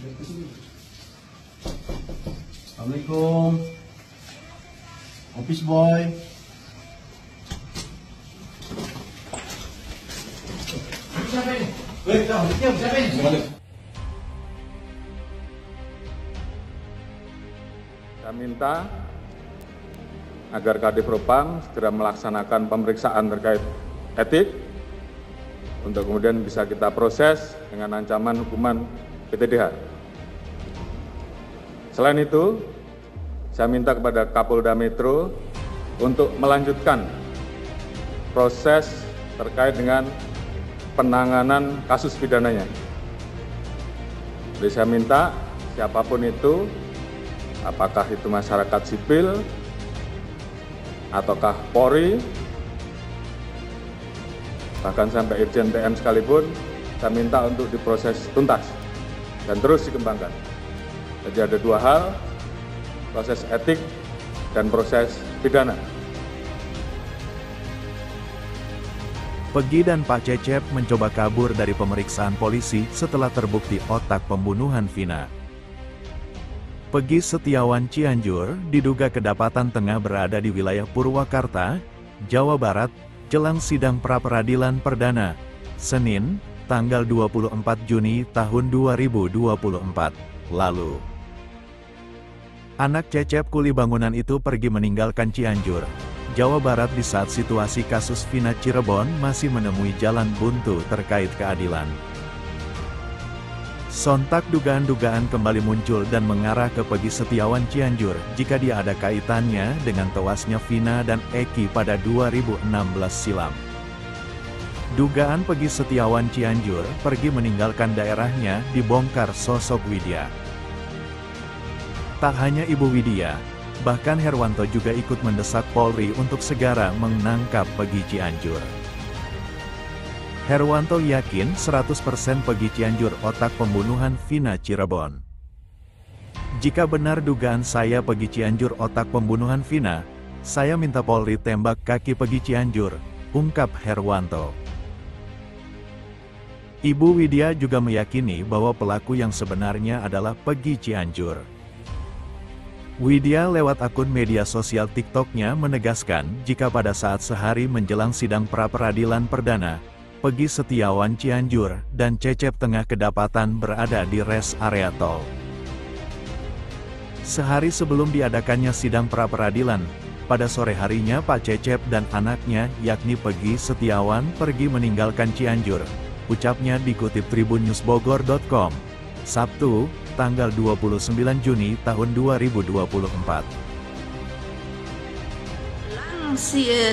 Assalamualaikum. Office boy. Siapa ini? Siapa ini? Saya minta agar Kadif Propam segera melaksanakan pemeriksaan terkait etik untuk kemudian bisa kita proses dengan ancaman hukuman PTDH. Selain itu, saya minta kepada Kapolda Metro untuk melanjutkan proses terkait dengan penanganan kasus pidananya. Jadi saya minta siapapun itu, apakah itu masyarakat sipil, ataukah Polri, bahkan sampai Irjen TM sekalipun, saya minta untuk diproses tuntas dan terus dikembangkan. Jadi ada dua hal, proses etik dan proses pidana. Pegi dan Pak Cecep mencoba kabur dari pemeriksaan polisi setelah terbukti otak pembunuhan Vina. Pegi Setiawan Cianjur diduga kedapatan tengah berada di wilayah Purwakarta, Jawa Barat, jelang sidang pra-peradilan perdana, Senin, tanggal 24 Juni tahun 2024, lalu. Anak Cecep kuli bangunan itu pergi meninggalkan Cianjur, Jawa Barat di saat situasi kasus Vina Cirebon masih menemui jalan buntu terkait keadilan. Sontak dugaan-dugaan kembali muncul dan mengarah ke Pegi Setiawan Cianjur jika dia ada kaitannya dengan tewasnya Vina dan Eki pada 2016 silam. Dugaan Pegi Setiawan Cianjur pergi meninggalkan daerahnya dibongkar sosok Widya. Tak hanya Ibu Widya, bahkan Herwanto juga ikut mendesak Polri untuk segera menangkap Pegi Cianjur. Herwanto yakin 100% Pegi Cianjur otak pembunuhan Vina Cirebon. Jika benar dugaan saya Pegi Cianjur otak pembunuhan Vina, saya minta Polri tembak kaki Pegi Cianjur, ungkap Herwanto. Ibu Widya juga meyakini bahwa pelaku yang sebenarnya adalah Pegi Cianjur. Widya lewat akun media sosial TikTok-nya menegaskan jika pada saat sehari menjelang sidang pra-peradilan perdana, Pegi Setiawan Cianjur dan Cecep tengah kedapatan berada di res area tol. Sehari sebelum diadakannya sidang pra-peradilan, pada sore harinya Pak Cecep dan anaknya yakni Pegi Setiawan pergi meninggalkan Cianjur, ucapnya dikutip tribunnewsbogor.com, Sabtu, tanggal 29 Juni tahun 2024.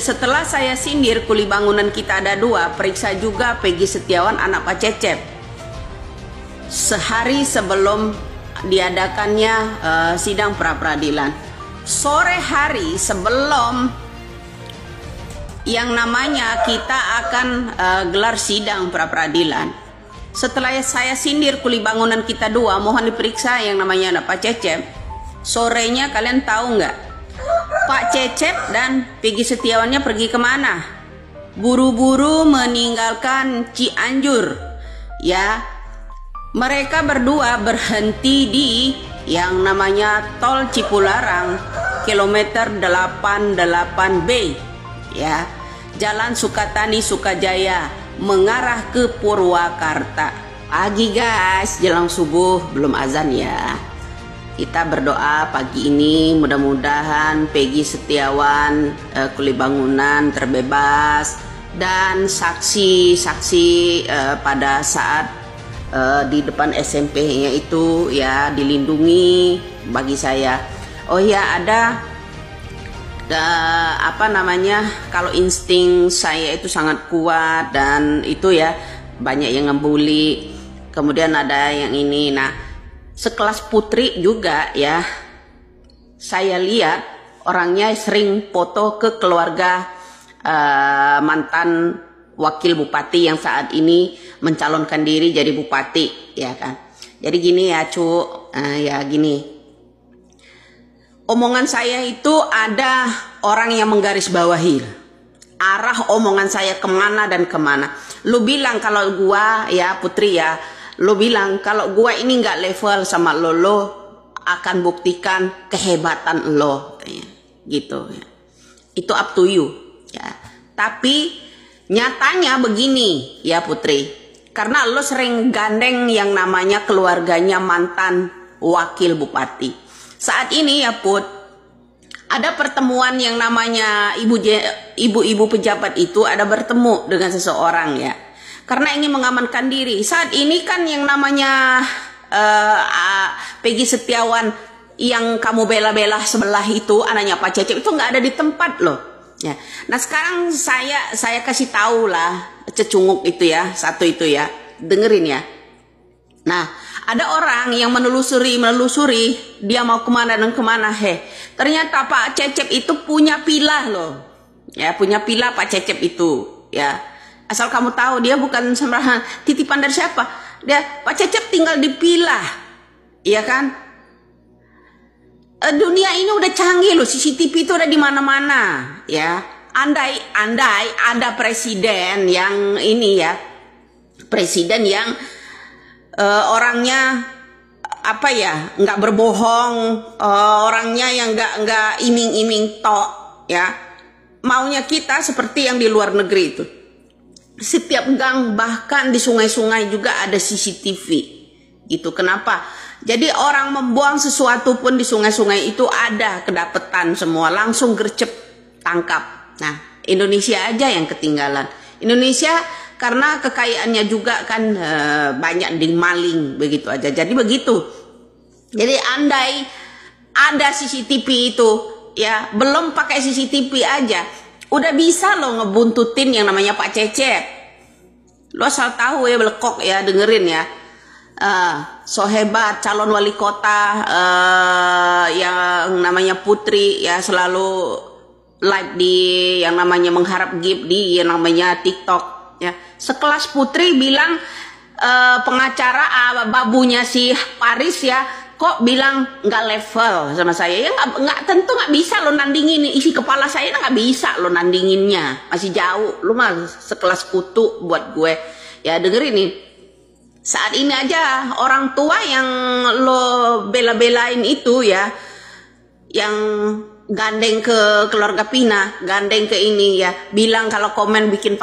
Setelah saya sindir kuli bangunan kita ada dua, periksa juga Pegi Setiawan anak Pak Cecep. Sehari sebelum diadakannya sidang pra-peradilan, sore hari sebelum yang namanya kita akan gelar sidang pra-peradilan, setelah saya sindir kuli bangunan kita dua, mohon diperiksa yang namanya Pak Cecep. Sorenya kalian tahu nggak? Pak Cecep dan Pegi Setiawannya pergi kemana? Buru-buru meninggalkan Cianjur. Ya, mereka berdua berhenti di yang namanya Tol Cipularang, kilometer 88B. Ya, Jalan Sukatani Sukajaya mengarah ke Purwakarta. Pagi guys, jelang subuh, belum azan ya. Kita berdoa pagi ini mudah-mudahan Pegi Setiawan kuli bangunan terbebas dan saksi-saksi pada saat di depan SMP-nya itu ya dilindungi bagi saya. Oh ya, ada apa namanya, kalau insting saya itu sangat kuat dan itu ya banyak yang ngebully. Kemudian ada yang ini, nah sekelas Putri juga ya, saya lihat orangnya sering foto ke keluarga mantan wakil bupati yang saat ini mencalonkan diri jadi bupati, ya kan. Jadi gini ya ya gini, omongan saya itu ada orang yang menggarisbawahi arah omongan saya kemana dan kemana. Lu bilang kalau gua ya Putri ya, lo bilang kalau gua ini nggak level sama lo akan buktikan kehebatan lo, katanya gitu ya. Itu up to you ya. Tapi nyatanya begini ya Putri, karena lo sering gandeng yang namanya keluarganya mantan wakil bupati. Saat ini ya Put, ada pertemuan yang namanya ibu-ibu pejabat itu ada bertemu dengan seseorang ya, karena ingin mengamankan diri. Saat ini kan yang namanya Peggy Setiawan yang kamu bela-bela sebelah itu, anaknya Pak Cecep itu nggak ada di tempat loh ya. Nah sekarang saya kasih tahu lah cecunguk itu ya, satu itu ya, dengerin ya. Nah ada orang yang menelusuri dia mau kemana dan kemana. Ternyata Pak Cecep itu punya pilah loh ya, punya pilah Pak Cecep itu ya. Asal kamu tahu, dia bukan sembarangan titipan dari siapa. Dia Pak Cecep tinggal di pilah, iya kan? Dunia ini udah canggih loh, CCTV itu udah di mana-mana, ya. Andai ada presiden yang ini ya, presiden yang orangnya apa ya, nggak berbohong, orangnya yang nggak iming-iming tok, ya. Maunya kita seperti yang di luar negeri itu. Setiap gang, bahkan di sungai-sungai juga ada CCTV. Gitu. Kenapa? Jadi orang membuang sesuatu pun di sungai-sungai itu ada kedapetan semua, langsung gercep tangkap. Nah, Indonesia aja yang ketinggalan. Indonesia karena kekayaannya juga kan banyak dimaling begitu aja. Jadi begitu. Jadi andai ada CCTV itu, ya belum pakai CCTV aja, udah bisa lo ngebuntutin yang namanya Pak Cecep. Lo asal tahu ya, belekok ya, dengerin ya. So hebat calon wali kota yang namanya Putri ya, selalu live di yang namanya mengharap gift di yang namanya TikTok ya. Sekelas Putri bilang pengacara babunya si Paris ya, kok bilang nggak level sama saya ya. Nggak tentu nggak bisa lo nandingin, isi kepala saya nggak bisa lo nandinginnya, masih jauh. Lo mah sekelas kutu buat gue ya. Dengerin nih, saat ini aja orang tua yang lo bela-belain itu ya, yang gandeng ke keluarga Pina, gandeng ke ini ya, bilang kalau komen bikin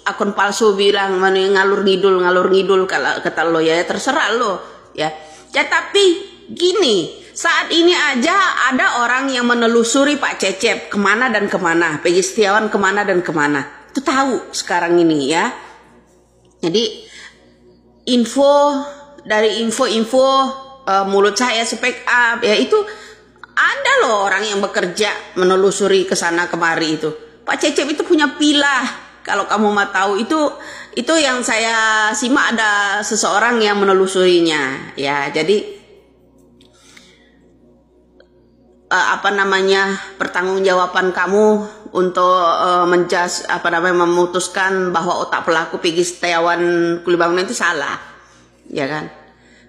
akun palsu, bilang ngalur ngidul kalau kata lo ya, terserah lo ya. Ya tapi gini, saat ini aja ada orang yang menelusuri Pak Cecep kemana dan kemana, Peggy Setiawan kemana dan kemana, itu tahu sekarang ini ya. Jadi info mulut saya speak up ya, itu ada loh orang yang bekerja menelusuri ke sana kemari itu. Pak Cecep itu punya pilah, kalau kamu mau tahu itu yang saya simak, ada seseorang yang menelusurinya ya. Jadi pertanggungjawaban kamu untuk memutuskan bahwa otak pelaku Peggy Setiawan Kulibangunan itu salah, ya kan?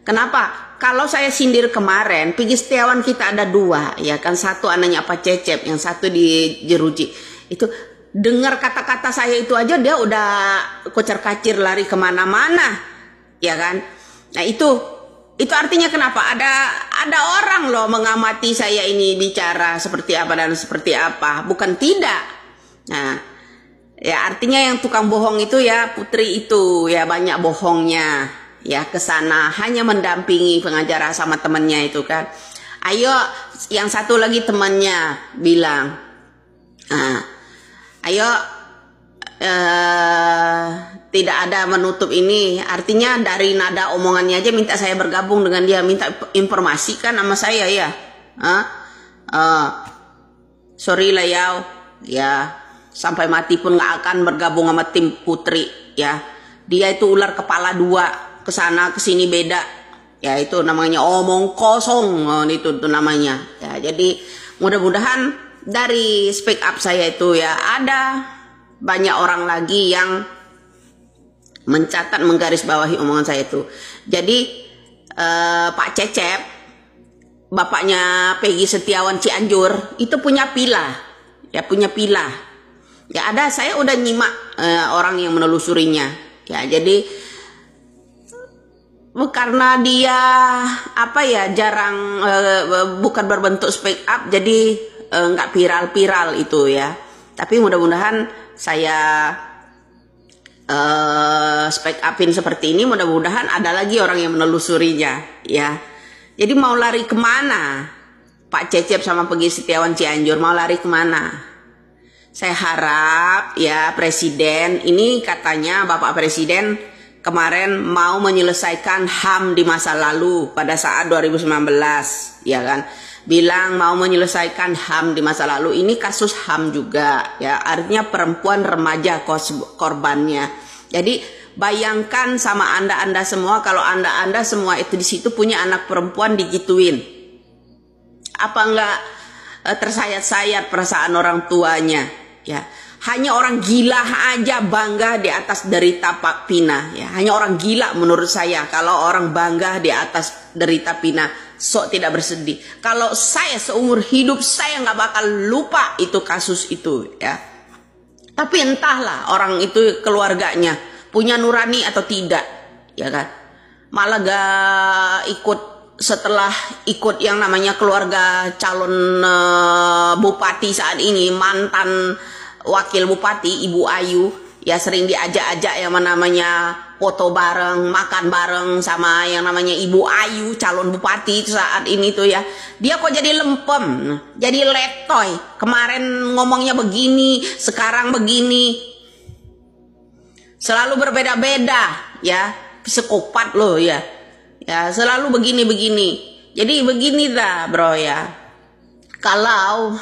Kenapa? Kalau saya sindir kemarin, Peggy Setiawan kita ada dua, ya kan? Satu anaknya Pak Cecep, yang satu di Jeruji. Itu dengar kata-kata saya itu aja dia udah kocar-kacir lari kemana-mana, ya kan? Nah itu artinya kenapa? Ada orang loh mengamati saya ini bicara seperti apa dan seperti apa, bukan tidak. Nah, ya artinya yang tukang bohong itu ya Putri itu ya, banyak bohongnya ya, ke sana hanya mendampingi pengacara sama temannya itu kan. Ayo, yang satu lagi temannya bilang, ayo tidak ada menutup ini, artinya dari nada omongannya aja minta saya bergabung dengan dia, minta informasi kan sama saya ya. Sorry lah ya, sampai mati pun nggak akan bergabung sama tim Putri ya. Dia itu ular kepala dua, kesana kesini beda ya, itu namanya omong kosong, itu namanya ya. Jadi mudah-mudahan dari speak up saya itu ya, ada banyak orang lagi yang mencatat, menggarisbawahi omongan saya itu. Jadi Pak Cecep, bapaknya Peggy Setiawan Cianjur, itu punya pilah ya, punya pilah ya. Ada, saya udah nyimak orang yang menelusurinya ya. Jadi karena dia jarang bukan berbentuk speak up, jadi nggak viral itu ya. Tapi mudah-mudahan saya speak upin seperti ini, mudah-mudahan ada lagi orang yang menelusurinya ya. Jadi mau lari kemana Pak Cecep sama Peggy Setiawan Cianjur, mau lari kemana? Saya harap ya Presiden, ini katanya Bapak Presiden kemarin mau menyelesaikan HAM di masa lalu pada saat 2019 ya kan, bilang mau menyelesaikan HAM di masa lalu. Ini kasus HAM juga ya, artinya perempuan remaja korbannya. Jadi bayangkan sama anda semua, kalau anda semua itu di situ punya anak perempuan digituin, apa enggak tersayat-sayat perasaan orang tuanya ya. Hanya orang gila aja bangga di atas derita Pak Pina ya. Hanya orang gila menurut saya kalau orang bangga di atas derita Pina, sok tidak bersedih. Kalau saya seumur hidup saya nggak bakal lupa itu kasus itu ya. Tapi entahlah orang itu keluarganya punya nurani atau tidak ya kan. Malah gak ikut, setelah ikut yang namanya keluarga calon bupati saat ini, mantan wakil bupati Ibu Ayu ya, sering diajak-ajak yang namanya foto bareng, makan bareng sama yang namanya Ibu Ayu calon bupati saat ini tuh ya. Dia kok jadi lempem, jadi letoy. Kemarin ngomongnya begini, sekarang begini, selalu berbeda-beda ya, psikopat loh ya. Ya selalu begini-begini. Jadi begini dah bro ya, kalau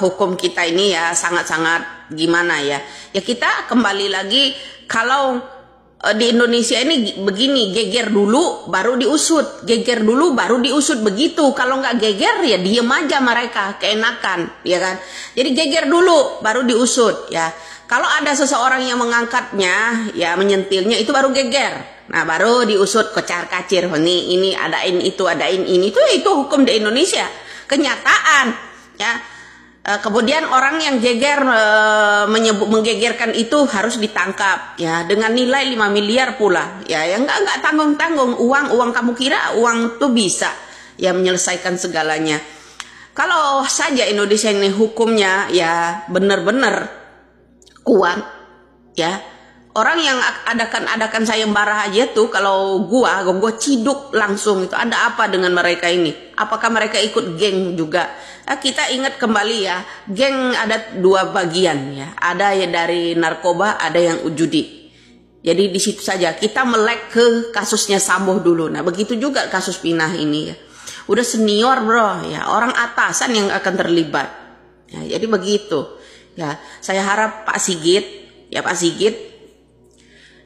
hukum kita ini ya sangat-sangat gimana ya. Ya kita kembali lagi, kalau di Indonesia ini begini, geger dulu baru diusut, geger dulu baru diusut begitu. Kalau nggak geger ya diem aja mereka, keenakan ya kan. Jadi geger dulu baru diusut ya. Kalau ada seseorang yang mengangkatnya ya, menyentilnya, itu baru geger. Nah baru diusut kocar-kacir, ini adain itu, adain ini, itu hukum di Indonesia, kenyataan ya. Kemudian orang yang geger menggegerkan itu harus ditangkap ya, dengan nilai 5 miliar pula ya, yang nggak tanggung-tanggung. Uang kamu kira uang tuh bisa ya menyelesaikan segalanya? Kalau saja Indonesia ini hukumnya ya benar-benar kuat ya, orang yang adakan sayembara aja tuh, kalau gua ciduk langsung. Itu ada apa dengan mereka ini? Apakah mereka ikut geng juga? Kita ingat kembali ya, geng ada dua bagian ya, ada yang dari narkoba, ada yang judi. Jadi di situ saja kita melek ke kasusnya Sambo dulu. Nah begitu juga kasus Pinah ini ya, udah senior bro ya, orang atasan yang akan terlibat ya. Jadi begitu ya, saya harap Pak Sigit ya, Pak Sigit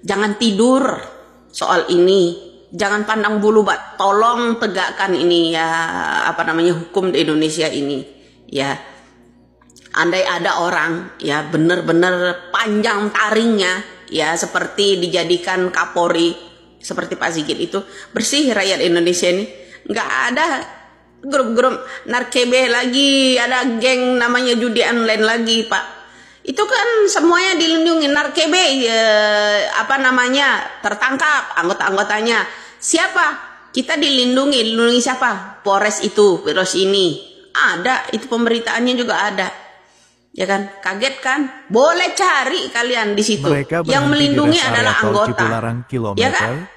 jangan tidur soal ini. Jangan pandang bulu, Pak. Tolong tegakkan ini ya, hukum di Indonesia ini ya. Andai ada orang ya benar-benar panjang taringnya ya, seperti dijadikan Kapolri seperti Pak Sigit itu, bersih rakyat Indonesia ini. Nggak ada grup-grup narkoba lagi, ada geng namanya judi online lagi, Pak. Itu kan semuanya dilindungi. Narkoba tertangkap anggota-anggotanya. Siapa? Kita dilindungi siapa? Polres itu, virus ini. Ada, itu pemberitaannya juga ada. Ya kan? Kaget kan? Boleh cari kalian di situ. Yang melindungi adalah anggota. Ya kan?